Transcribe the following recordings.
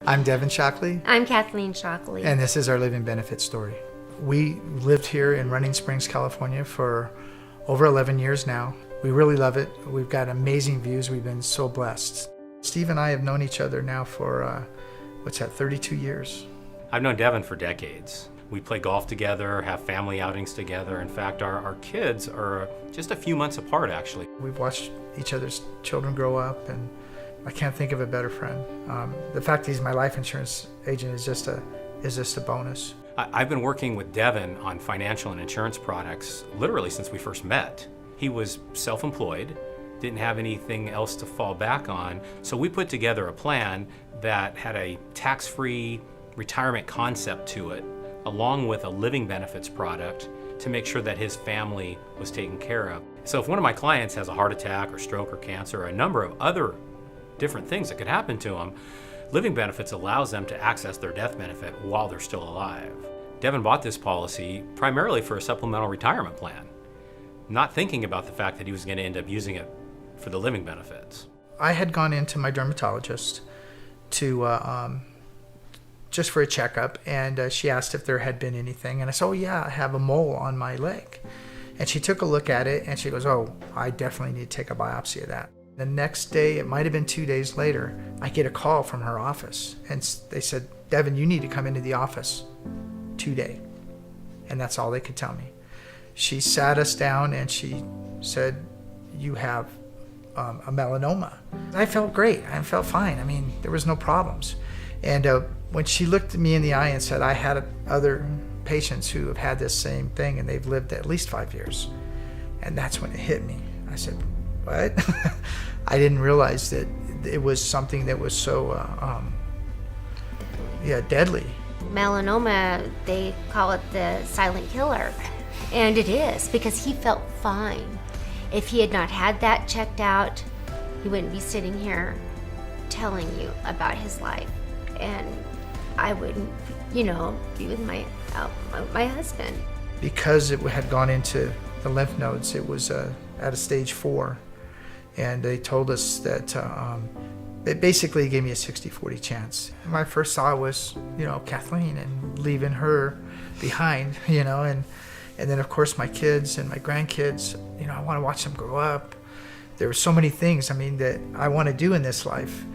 I'm Devin Shockley. I'm Kathleen Shockley. And this is our living benefit story. We lived here in Running Springs, California for over 11 years now. We really love it. We've got amazing views. We've been so blessed. Steve and I have known each other now for, 32 years. I've known Devin for decades. We play golf together, have family outings together. In fact, our kids are just a few months apart, actually. We've watched each other's children grow up, and I can't think of a better friend. The fact that he's my life insurance agent is just a bonus. I've been working with Devin on financial and insurance products literally since we first met. He was self-employed, didn't have anything else to fall back on, so we put together a plan that had a tax-free retirement concept to it, along with a living benefits product to make sure that his family was taken care of. So if one of my clients has a heart attack or stroke or cancer or a number of other different things that could happen to them, living benefits allows them to access their death benefit while they're still alive. Devin bought this policy primarily for a supplemental retirement plan, not thinking about the fact that he was going to end up using it for the living benefits. I had gone into my dermatologist to just for a checkup, and she asked if there had been anything, and I said, oh yeah, I have a mole on my leg. And she took a look at it, and she goes, oh, I definitely need to take a biopsy of that. The next day, it might have been 2 days later, I get a call from her office, and they said, Devin, you need to come into the office today. And that's all they could tell me. She sat us down and she said, you have a melanoma. I felt great. I felt fine. I mean, there was no problems. And when she looked me in the eye and said, I had other patients who have had this same thing and they've lived at least 5 years. And that's when it hit me. I said, what? I didn't realize that it was something that was so, deadly. Melanoma, they call it the silent killer. And it is, because he felt fine. If he had not had that checked out, he wouldn't be sitting here telling you about his life. And I wouldn't, be with my husband. Because it had gone into the lymph nodes, it was at a stage 4. And they told us that it basically gave me a 60-40 chance. My first thought was, Kathleen and leaving her behind, and then of course my kids and my grandkids, I want to watch them grow up. There were so many things, that I want to do in this life.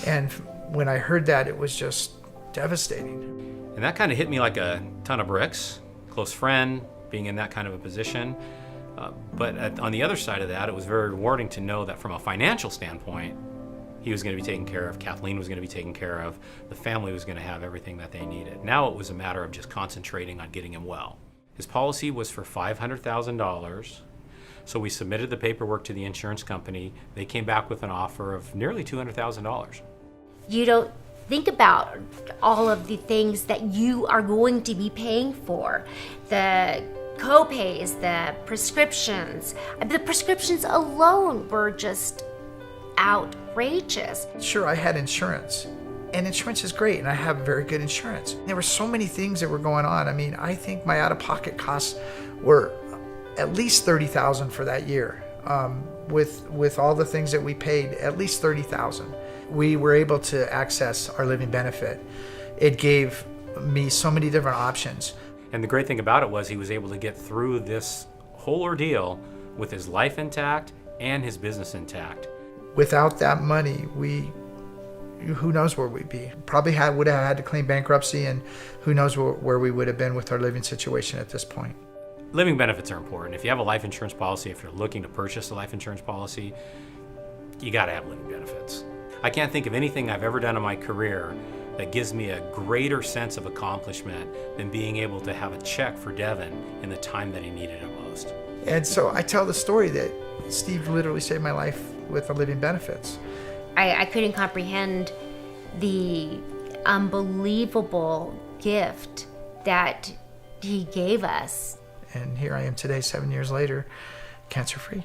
And when I heard that, it was just devastating. And that kind of hit me like a ton of bricks. Close friend, being in that kind of a position. But on the other side of that, it was very rewarding to know that from a financial standpoint, he was going to be taken care of, Kathleen was going to be taken care of, the family was going to have everything that they needed. Now it was a matter of just concentrating on getting him well. His policy was for $500,000, so we submitted the paperwork to the insurance company. They came back with an offer of nearly $200,000. You don't think about all of the things that you are going to be paying for. The co-pays, the prescriptions. The prescriptions alone were just outrageous. Sure, I had insurance, and insurance is great, and I have very good insurance. There were so many things that were going on. I think my out-of-pocket costs were at least $30,000 for that year. With all the things that we paid, at least $30,000. We were able to access our living benefit. It gave me so many different options. And the great thing about it was he was able to get through this whole ordeal with his life intact and his business intact. Without that money, who knows where we'd be. Probably would have had to claim bankruptcy, and who knows where we would have been with our living situation at this point. Living benefits are important. If you have a life insurance policy, if you're looking to purchase a life insurance policy, you gotta have living benefits. I can't think of anything I've ever done in my career that gives me a greater sense of accomplishment than being able to have a check for Devin in the time that he needed it most. And so I tell the story that Steve literally saved my life with the living benefits. I couldn't comprehend the unbelievable gift that he gave us. And here I am today, 7 years later, cancer-free.